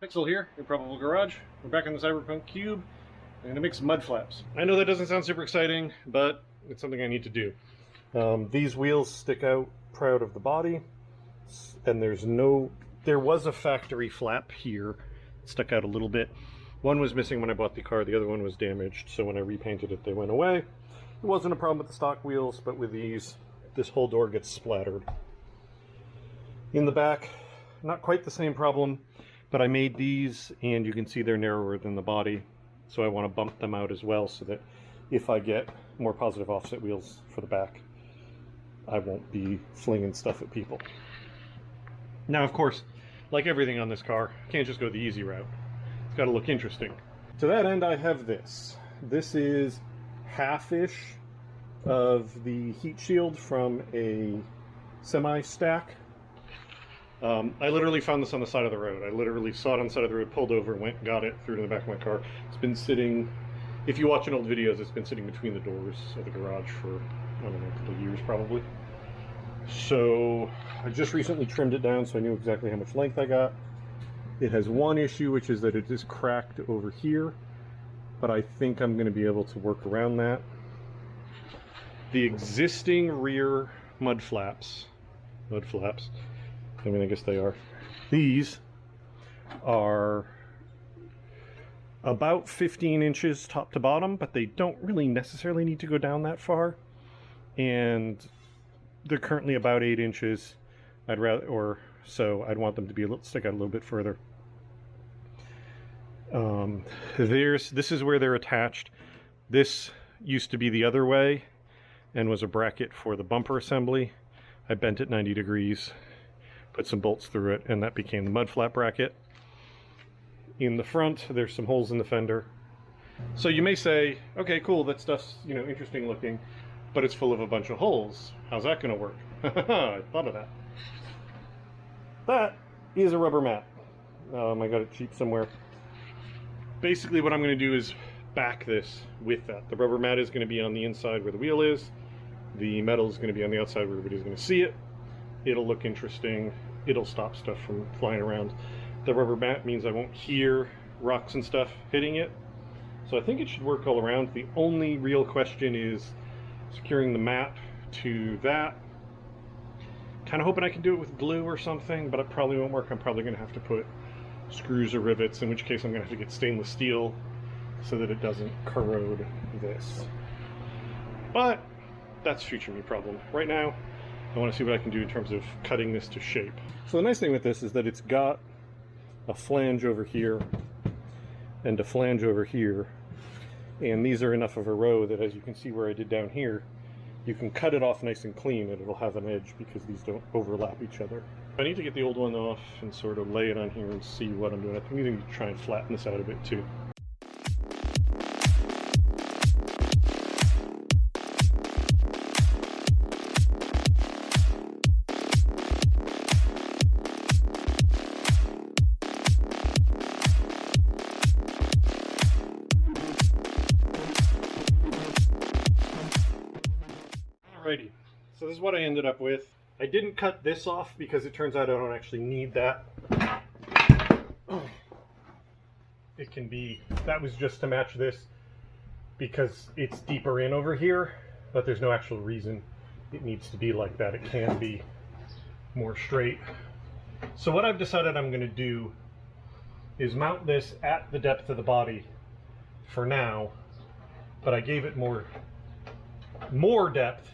Pixel here, Improbable Garage. We're back on the Cyberpunk cube, and it makes Mudflaps. I know that doesn't sound super exciting, but it's something I need to do. These wheels stick out proud of the body, and there was a factory flap here. It stuck out a little bit. One was missing when I bought the car, the other one was damaged, so when I repainted it, they went away. It wasn't a problem with the stock wheels, but with these, this whole door gets splattered. In the back, not quite the same problem. But I made these, and you can see they're narrower than the body, so I want to bump them out as well so that if I get more positive offset wheels for the back, I won't be flinging stuff at people. Now, of course, like everything on this car, I can't just go the easy route. It's got to look interesting. To that end, I have this. This is half-ish of the heat shield from a semi-stack. I literally found this on the side of the road. I literally saw it on the side of the road, pulled over, went, got it, threw it in the back of my car. It's been sitting, if you watch in old videos, it's been sitting between the doors of the garage for, I don't know, a couple of years probably. So I just recently trimmed it down so I knew exactly how much length I got. It has one issue, which is that it is cracked over here, but I think I'm going to be able to work around that. The existing rear Mudflaps, I mean, I guess they are. These are about 15 inches top to bottom, but they don't really necessarily need to go down that far. And they're currently about 8 inches. I'd want them to be stick out a little bit further. This is where they're attached. This used to be the other way and was a bracket for the bumper assembly. I bent it 90 degrees. Put some bolts through it, and that became the mud flap bracket. In the front, there's some holes in the fender. So you may say, okay, cool, that stuff's, interesting looking, but it's full of a bunch of holes. How's that gonna work? I thought of that. That is a rubber mat. I got it cheap somewhere. Basically what I'm gonna do is back this with that. The rubber mat is gonna be on the inside where the wheel is. The metal is gonna be on the outside where everybody's gonna see it. It'll look interesting. It'll stop stuff from flying around. The rubber mat means I won't hear rocks and stuff hitting it. So I think it should work all around. The only real question is securing the mat to that. Kind of hoping I can do it with glue or something, but it probably won't work. I'm probably going to have to put screws or rivets, in which case I'm going to have to get stainless steel so that it doesn't corrode this. But that's future me problem. Right now, I want to see what I can do in terms of cutting this to shape. So the nice thing with this is that it's got a flange over here and a flange over here. And these are enough of a row that, as you can see where I did down here, you can cut it off nice and clean and it'll have an edge because these don't overlap each other. I need to get the old one off and sort of lay it on here and see what I'm doing. I think I'm going to try and flatten this out a bit too. Alrighty, so this is what I ended up with. I didn't cut this off because it turns out I don't actually need that. That was just to match this because it's deeper in over here, but there's no actual reason it needs to be like that. It can be more straight. So what I've decided I'm going to do is mount this at the depth of the body for now, but I gave it more depth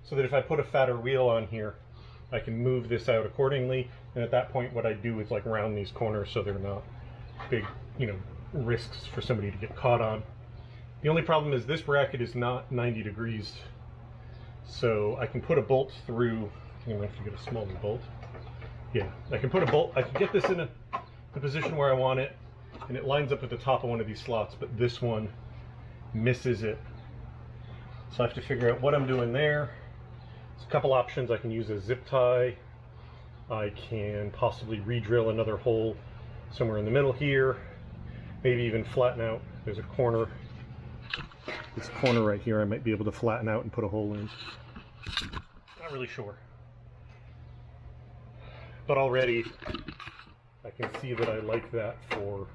so that if I put a fatter wheel on here, I can move this out accordingly. And at that point, what I do is like round these corners so they're not big, risks for somebody to get caught on. The only problem is this bracket is not 90 degrees. So I can put a bolt through, I'm gonna have to get a smaller bolt. Yeah, I can put a bolt, I can get this in the position where I want it, and it lines up at the top of one of these slots, but this one misses it. So I have to figure out what I'm doing there. There's a couple options. I can use a zip tie. I can possibly re-drill another hole somewhere in the middle here. Maybe even flatten out. There's a corner. This corner right here I might be able to flatten out and put a hole in. Not really sure. But already I can see that I like that for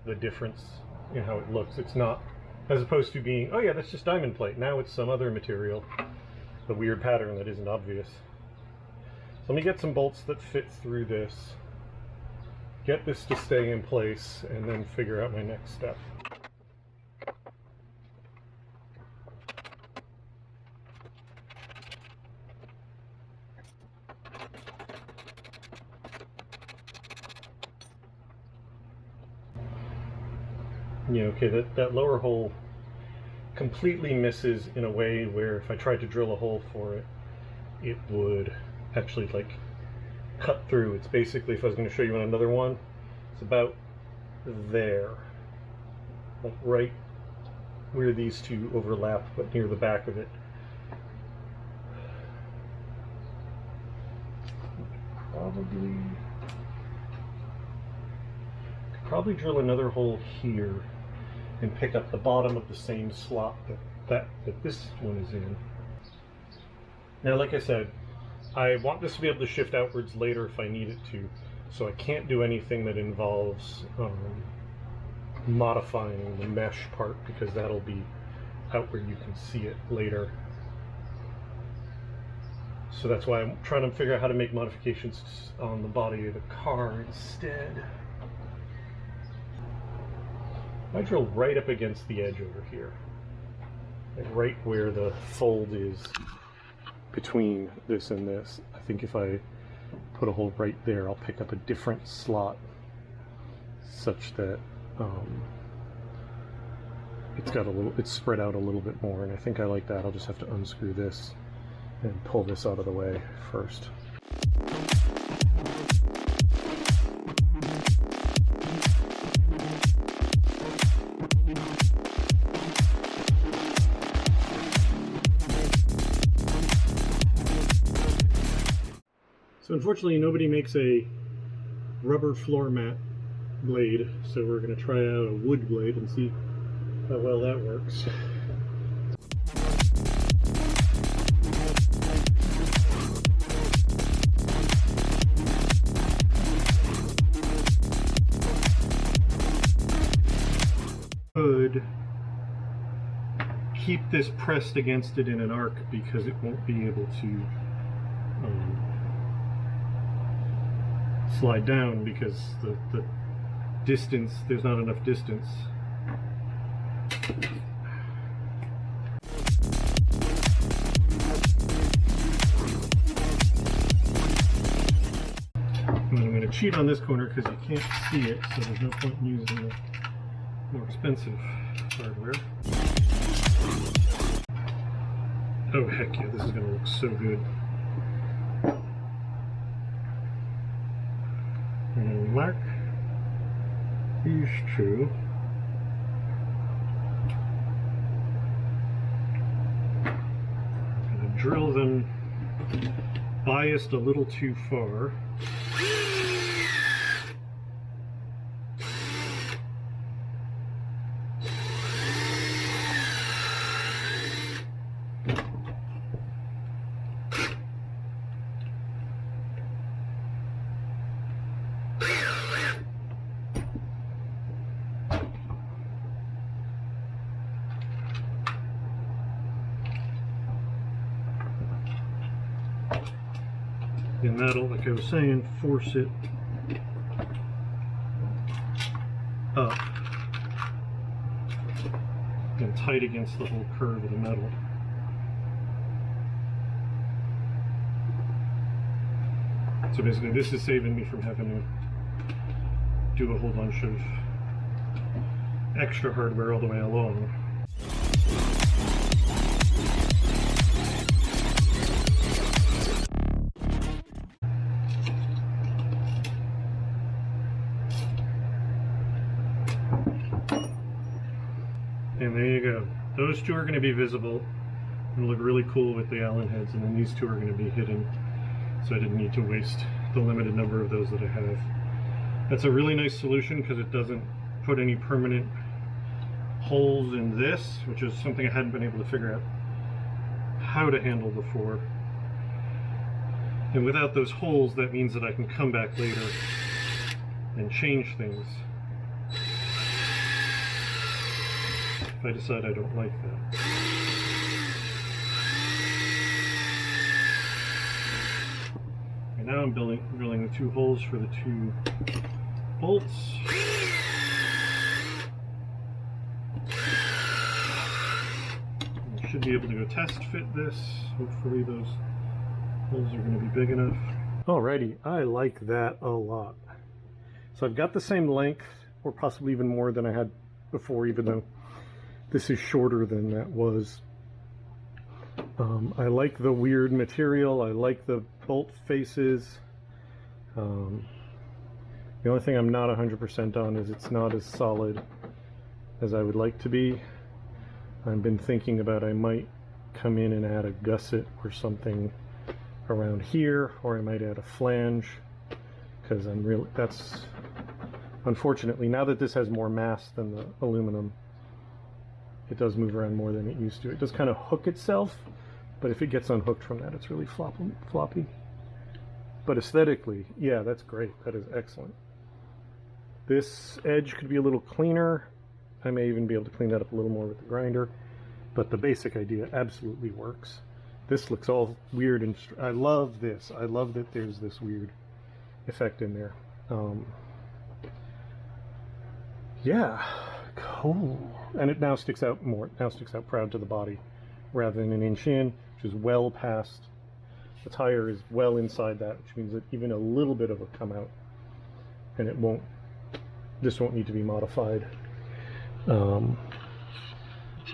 the difference in how it looks. It's not, as opposed to being, oh yeah, that's just diamond plate. Now it's some other material, a weird pattern that isn't obvious. So let me get some bolts that fit through this, get this to stay in place, and then figure out my next step. Yeah, okay, that lower hole completely misses in a way where if I tried to drill a hole for it, it would actually like cut through. It's basically, if I was going to show you on another one, it's about there, like right where these two overlap, but near the back of it. Probably drill another hole here and pick up the bottom of the same slot that this one is in. Now, like I said, I want this to be able to shift outwards later if I need it to, so I can't do anything that involves modifying the mesh part, because that'll be out where you can see it later. So that's why I'm trying to figure out how to make modifications on the body of the car instead. I drill right up against the edge over here, like right where the fold is between this and this. I think if I put a hole right there, I'll pick up a different slot such that it's spread out a little bit more, and I think I like that. I'll just have to unscrew this and pull this out of the way first. So unfortunately nobody makes a rubber floor mat blade, so we're going to try out a wood blade and see how well that works. Could keep this pressed against it in an arc because it won't be able to slide down, because the distance, there's not enough distance. And I'm going to cheat on this corner because you can't see it, so there's no point in using the more expensive hardware. Oh heck yeah, this is going to look so good. And mark these two. I'm going to drill them biased a little too far. And that'll, like I was saying, force it up and tight against the whole curve of the metal. So basically this is saving me from having to do a whole bunch of extra hardware all the way along. And there you go. Those two are going to be visible and look really cool with the Allen heads, and then these two are going to be hidden, so I didn't need to waste the limited number of those that I have. That's a really nice solution because it doesn't put any permanent holes in this, which is something I hadn't been able to figure out how to handle before. And without those holes, that means that I can come back later and change things if I decide I don't like that. And now I'm drilling the 2 holes for the 2 bolts. I should be able to go test fit this. Hopefully those holes are going to be big enough. Alrighty, I like that a lot. So I've got the same length, or possibly even more than I had before, even though this is shorter than that was. I like the weird material. I like the bolt faces. The only thing I'm not 100% on is it's not as solid as I would like to be. I've been thinking about I might come in and add a gusset or something around here, or I might add a flange, because that's unfortunately, now that this has more mass than the aluminum, it does move around more than it used to. It does kind of hook itself, but if it gets unhooked from that, it's really floppy. But aesthetically, yeah, that's great. That is excellent. This edge could be a little cleaner. I may even be able to clean that up a little more with the grinder, but the basic idea absolutely works. This looks all weird, and I love this. I love that there's this weird effect in there. Yeah, cool. And it now sticks out more. It now sticks out proud to the body rather than an inch in, which is well past. The tire is well inside that, which means that even a little bit of a come out, and it won't. This won't need to be modified. Now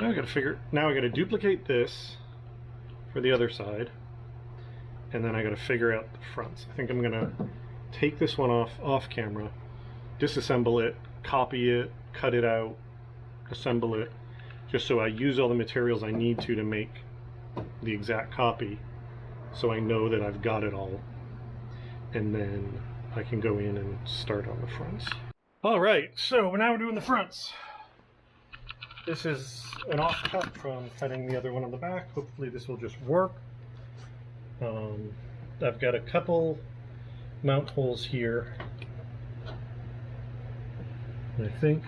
I got to figure. Now I got to duplicate this for the other side, and then I got to figure out the fronts. I think I'm gonna take this one off camera, disassemble it, copy it, cut it out, assemble it, just so I use all the materials I need to make the exact copy, so I know that I've got it all, and then I can go in and start on the fronts. All right, so now we're doing the fronts. This is an offcut from cutting the other one on the back. Hopefully this will just work. I've got a couple mount holes here, I think.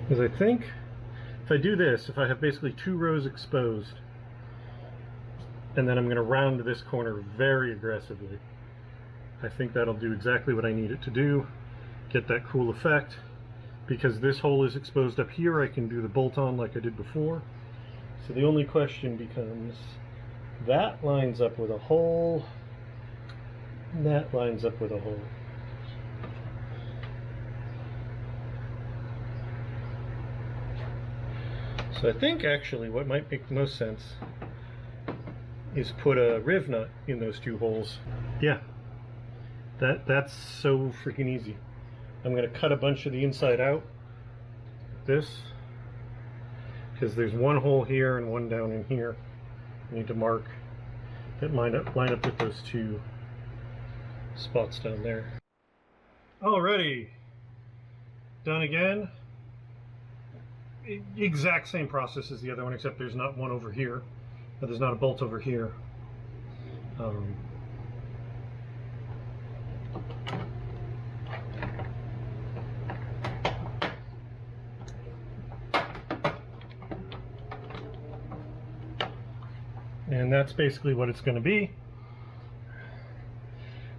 Because I think if I do this, if I have basically 2 rows exposed, and then I'm going to round this corner very aggressively, I think that'll do exactly what I need it to do, get that cool effect. Because this hole is exposed up here, I can do the bolt on like I did before. So the only question becomes, that lines up with a hole, and that lines up with a hole. So I think actually what might make the most sense is put a riv nut in those 2 holes. Yeah, that's so freaking easy. I'm going to cut a bunch of the inside out, this, because there's 1 hole here and 1 down in here. I need to mark that line up with those 2 spots down there. Alrighty, done again. Exact same process as the other one, except there's not one over here. There's not a bolt over here. And that's basically what it's going to be.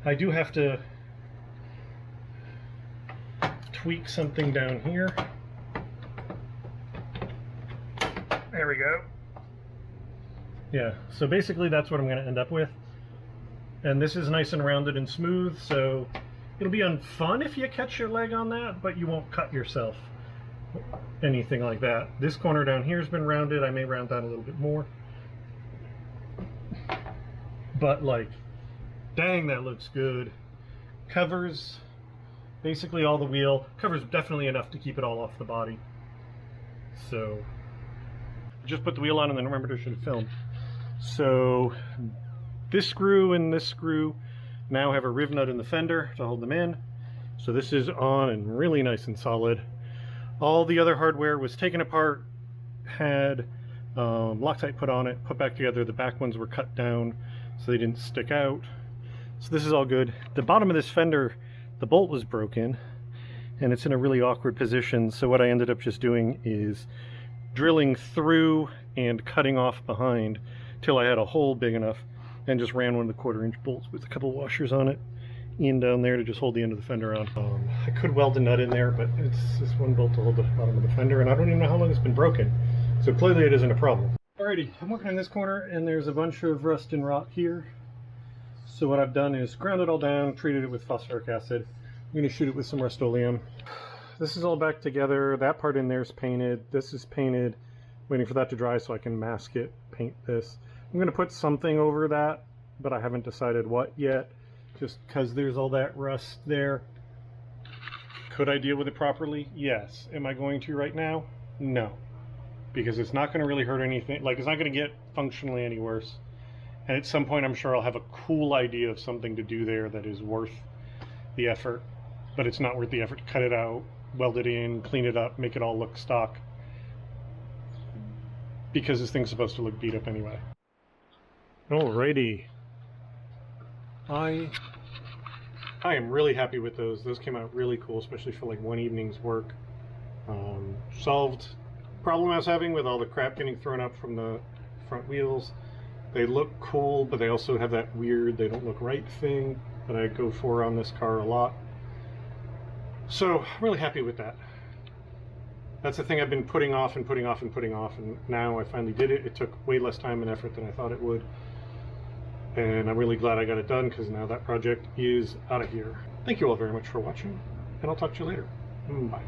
I do have to tweak something down here. There we go. Yeah, so basically that's what I'm going to end up with. And this is nice and rounded and smooth, so it'll be fun if you catch your leg on that, but you won't cut yourself. Anything like that. This corner down here has been rounded. I may round that a little bit more. But like, dang, that looks good. Covers basically all the wheel. Covers definitely enough to keep it all off the body. So, just put the wheel on and then remembered I should have filmed. So, this screw and this screw now have a riv nut in the fender to hold them in. So this is on and really nice and solid. All the other hardware was taken apart, had Loctite put on it, put back together. The back ones were cut down so they didn't stick out. So this is all good. The bottom of this fender, the bolt was broken and it's in a really awkward position. So what I ended up just doing is drilling through and cutting off behind till I had a hole big enough, and just ran one of the 1/4-inch bolts with a couple washers on it in down there to just hold the end of the fender on. I could weld a nut in there, but it's just one bolt to hold the bottom of the fender, and I don't even know how long it's been broken. So clearly it isn't a problem. Alrighty, I'm working in this corner and there's a bunch of rust and rot here. So what I've done is ground it all down, treated it with phosphoric acid. I'm going to shoot it with some Rust-Oleum. This is all back together. That part in there is painted. This is painted. Waiting for that to dry so I can mask it, paint this. I'm going to put something over that, but I haven't decided what yet, just because there's all that rust there. Could I deal with it properly? Yes. Am I going to right now? No. Because it's not going to really hurt anything. Like, it's not going to get functionally any worse. And at some point, I'm sure I'll have a cool idea of something to do there that is worth the effort. But it's not worth the effort to cut it out, weld it in, clean it up, make it all look stock. Because this thing's supposed to look beat up anyway. Alrighty. I am really happy with those. Those came out really cool, especially for like one evening's work. Solved problem I was having with all the crap getting thrown up from the front wheels. They look cool, but they also have that weird, they don't look right thing that I go for on this car a lot. So I'm really happy with that. That's the thing I've been putting off and putting off and putting off, and now I finally did it. It took way less time and effort than I thought it would. And I'm really glad I got it done, because now that project is out of here. Thank you all very much for watching, and I'll talk to you later. Bye.